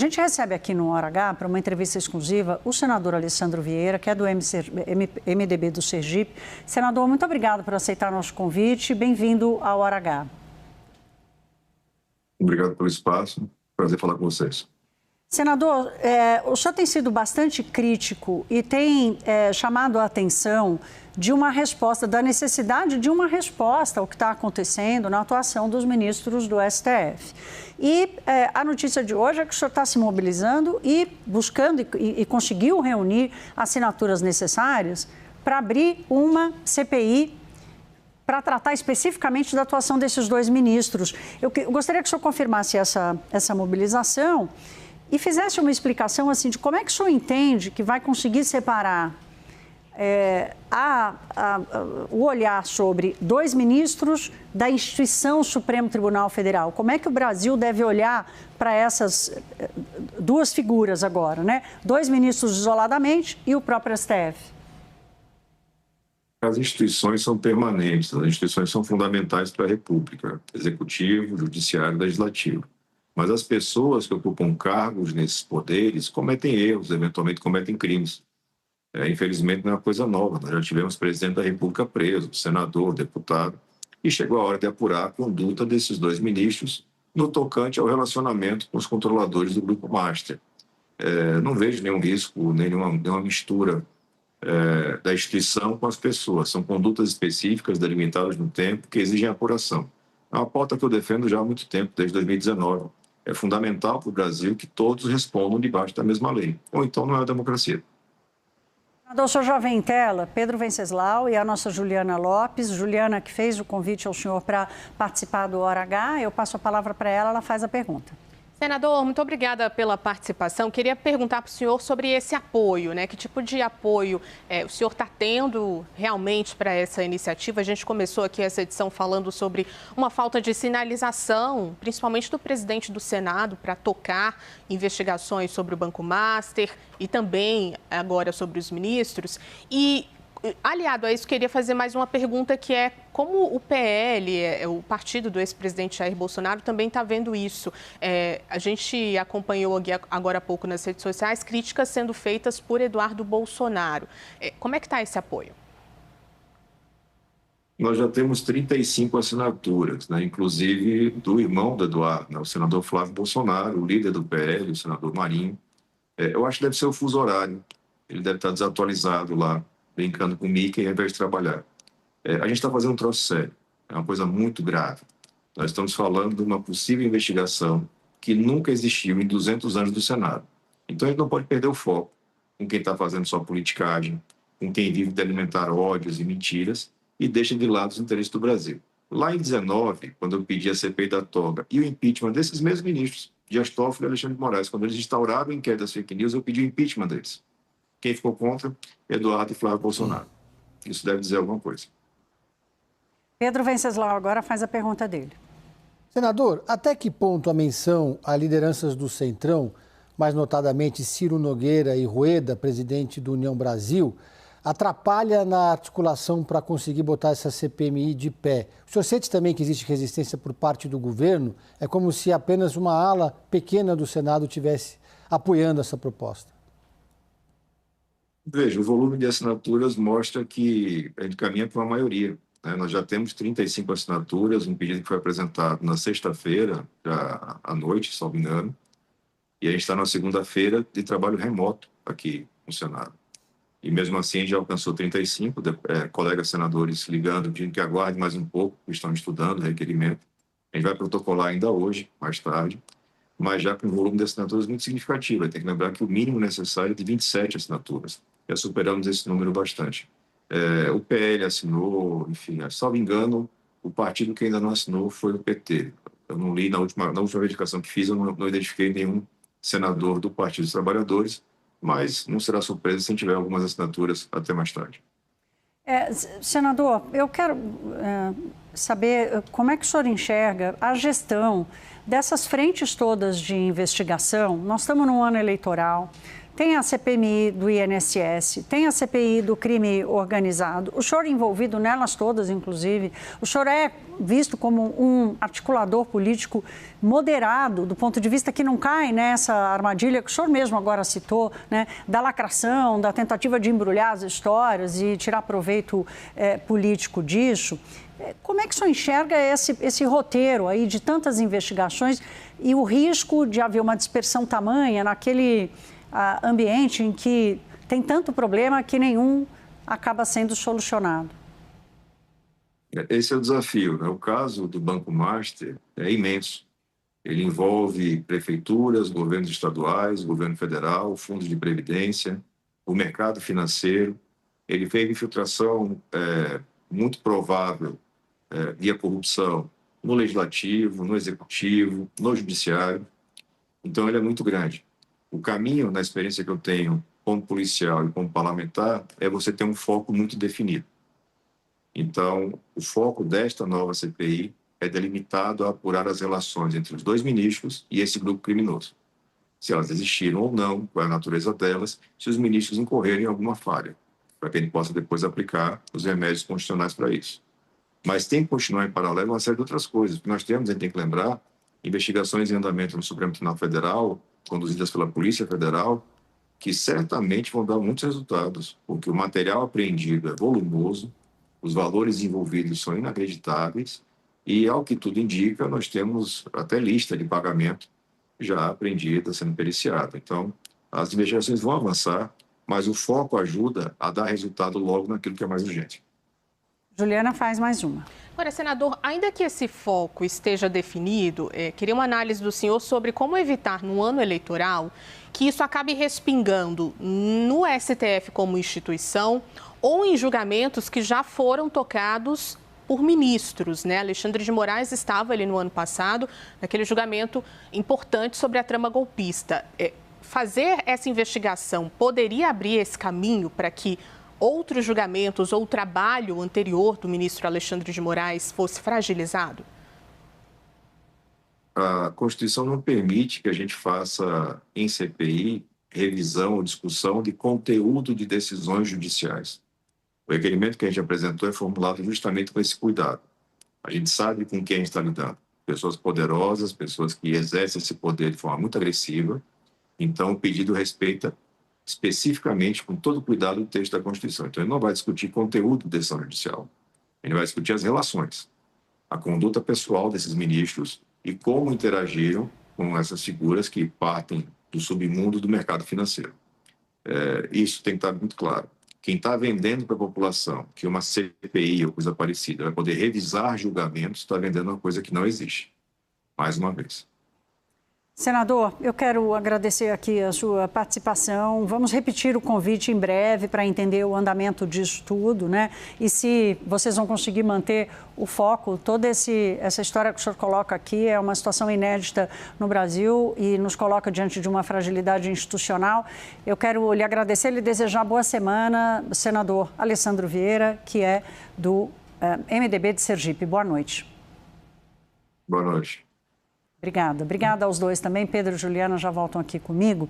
A gente recebe aqui no Hora H, para uma entrevista exclusiva, o senador Alessandro Vieira, que é do MDB do Sergipe. Senador, muito obrigado por aceitar nosso convite. Bem-vindo ao Hora H. Obrigado pelo espaço. Prazer falar com vocês. Senador, o senhor tem sido bastante crítico e tem chamado a atenção de uma resposta, da necessidade de uma resposta ao que está acontecendo na atuação dos ministros do STF. E a notícia de hoje é que o senhor está se mobilizando e buscando e conseguiu reunir assinaturas necessárias para abrir uma CPI para tratar especificamente da atuação desses dois ministros. Eu gostaria que o senhor confirmasse essa mobilização e fizesse uma explicação assim de como é que o senhor entende que vai conseguir separar o olhar sobre dois ministros da instituição Supremo Tribunal Federal. Como é que o Brasil deve olhar para essas duas figuras agora, né? Dois ministros isoladamente e o próprio STF. As instituições são permanentes, as instituições são fundamentais para a República, Executivo, Judiciário e Legislativo. Mas as pessoas que ocupam cargos nesses poderes cometem erros, eventualmente cometem crimes. Infelizmente não é uma coisa nova, nós já tivemos presidente da República preso, senador, deputado, e chegou a hora de apurar a conduta desses dois ministros no tocante ao relacionamento com os controladores do Grupo Master. Não vejo nenhum risco, nenhuma mistura da instituição com as pessoas. São condutas específicas, delimitadas no tempo, que exigem apuração. É uma pauta que eu defendo já há muito tempo, desde 2019. É fundamental para o Brasil que todos respondam debaixo da mesma lei, ou então não é a democracia. O senhor já vem em tela, Pedro Venceslau e a nossa Juliana Lopes. Juliana, que fez o convite ao senhor para participar do Hora H, eu passo a palavra para ela, ela faz a pergunta. Senador, muito obrigada pela participação. Queria perguntar para o senhor sobre esse apoio, né? Que tipo de apoio o senhor está tendo realmente para essa iniciativa? A gente começou aqui essa edição falando sobre uma falta de sinalização, principalmente do presidente do Senado, para tocar investigações sobre o Banco Master e também agora sobre os ministros. E, aliado a isso, queria fazer mais uma pergunta que é como o PL, o partido do ex-presidente Jair Bolsonaro, também está vendo isso. A gente acompanhou agora há pouco nas redes sociais críticas sendo feitas por Eduardo Bolsonaro. Como é que está esse apoio? Nós já temos 35 assinaturas, né? Inclusive do irmão do Eduardo, né? O senador Flávio Bolsonaro, o líder do PL, o senador Marinho. Eu acho que deve ser o fuso horário. Ele deve estar desatualizado lá, brincando com o Mickey ao invés de trabalhar. A gente está fazendo um troço sério, é uma coisa muito grave. Nós estamos falando de uma possível investigação que nunca existiu em 200 anos do Senado. Então a gente não pode perder o foco com quem está fazendo só politicagem, com quem vive de alimentar ódios e mentiras e deixa de lado os interesses do Brasil. Lá em 19, quando eu pedi a CPI da toga e o impeachment desses mesmos ministros, Dias Toffoli e Alexandre de Moraes, quando eles instauraram o inquérito das fake news, eu pedi o impeachment deles. Quem ficou contra? Eduardo e Flávio Bolsonaro. Isso deve dizer alguma coisa. Pedro Venceslau agora faz a pergunta dele. Senador, até que ponto a menção a lideranças do Centrão, mais notadamente Ciro Nogueira e Rueda, presidente do União Brasil, atrapalha na articulação para conseguir botar essa CPMI de pé? O senhor sente também que existe resistência por parte do governo? É como se apenas uma ala pequena do Senado estivesse apoiando essa proposta. Veja, o volume de assinaturas mostra que a gente caminha para uma maioria. Nós já temos 35 assinaturas, um pedido que foi apresentado na sexta-feira, já à noite, se não me engano, e a gente está na segunda-feira de trabalho remoto aqui no Senado. E mesmo assim a gente já alcançou 35, colegas senadores ligando, pedindo que aguarde mais um pouco, estão estudando o requerimento. A gente vai protocolar ainda hoje, mais tarde, mas já com um volume de assinaturas muito significativo. Tem que lembrar que o mínimo necessário é de 27 assinaturas. Já superamos esse número bastante. O PL assinou, enfim, salvo engano, o partido que ainda não assinou foi o PT. Eu não li, na última verificação que fiz, eu não identifiquei nenhum senador do Partido dos Trabalhadores, mas não será surpresa se tiver algumas assinaturas até mais tarde. Senador, eu quero saber como é que o senhor enxerga a gestão dessas frentes todas de investigação. Nós estamos num ano eleitoral, tem a CPMI do INSS, tem a CPI do crime organizado. O senhor envolvido nelas todas, inclusive. O senhor é visto como um articulador político moderado, do ponto de vista que não cai nessa armadilha que o senhor mesmo agora citou, né, da lacração, da tentativa de embrulhar as histórias e tirar proveito político disso. Como é que o senhor enxerga esse roteiro aí de tantas investigações e o risco de haver uma dispersão tamanha naquele ambiente em que tem tanto problema que nenhum acaba sendo solucionado? Esse é o desafio, né? O caso do Banco Master é imenso. Ele envolve prefeituras, governos estaduais, governo federal, fundos de previdência, o mercado financeiro. Ele fez infiltração muito provável via corrupção no legislativo, no executivo, no judiciário. Então, ele é muito grande. O caminho, na experiência que eu tenho como policial e como parlamentar, é você ter um foco muito definido. Então, o foco desta nova CPI é delimitado a apurar as relações entre os dois ministros e esse grupo criminoso. Se elas existiram ou não, qual é a natureza delas, se os ministros incorrerem em alguma falha, para que a gente possa depois aplicar os remédios constitucionais para isso. Mas tem que continuar em paralelo uma série de outras coisas. O que nós temos, a gente tem que lembrar, investigações em andamento no Supremo Tribunal Federal, conduzidas pela Polícia Federal, que certamente vão dar muitos resultados, porque o material apreendido é volumoso, os valores envolvidos são inacreditáveis e, ao que tudo indica, nós temos até lista de pagamento já apreendida, sendo periciada. Então, as investigações vão avançar, mas o foco ajuda a dar resultado logo naquilo que é mais urgente. Juliana faz mais uma. Agora, senador, ainda que esse foco esteja definido, queria uma análise do senhor sobre como evitar, no ano eleitoral, que isso acabe respingando no STF como instituição ou em julgamentos que já foram tocados por ministros, né? Alexandre de Moraes estava ali no ano passado, naquele julgamento importante sobre a trama golpista. Fazer essa investigação poderia abrir esse caminho para que outros julgamentos ou o trabalho anterior do ministro Alexandre de Moraes fosse fragilizado? A Constituição não permite que a gente faça em CPI revisão ou discussão de conteúdo de decisões judiciais. O requerimento que a gente apresentou é formulado justamente com esse cuidado. A gente sabe com quem está lidando. Pessoas poderosas, pessoas que exercem esse poder de forma muito agressiva. Então, o pedido respeita especificamente, com todo cuidado, o texto da Constituição. Então, ele não vai discutir conteúdo de decisão judicial. Ele vai discutir as relações, a conduta pessoal desses ministros e como interagiram com essas figuras que partem do submundo do mercado financeiro. Isso tem que estar muito claro. Quem está vendendo para a população que uma CPI ou coisa parecida vai poder revisar julgamentos, está vendendo uma coisa que não existe. Mais uma vez. Senador, eu quero agradecer aqui a sua participação. Vamos repetir o convite em breve para entender o andamento disso tudo, né? E se vocês vão conseguir manter o foco, toda essa história que o senhor coloca aqui é uma situação inédita no Brasil e nos coloca diante de uma fragilidade institucional. Eu quero lhe agradecer e lhe desejar boa semana, senador Alessandro Vieira, que é do MDB de Sergipe. Boa noite. Boa noite. Obrigada. Obrigada aos dois também. Pedro e Juliana já voltam aqui comigo.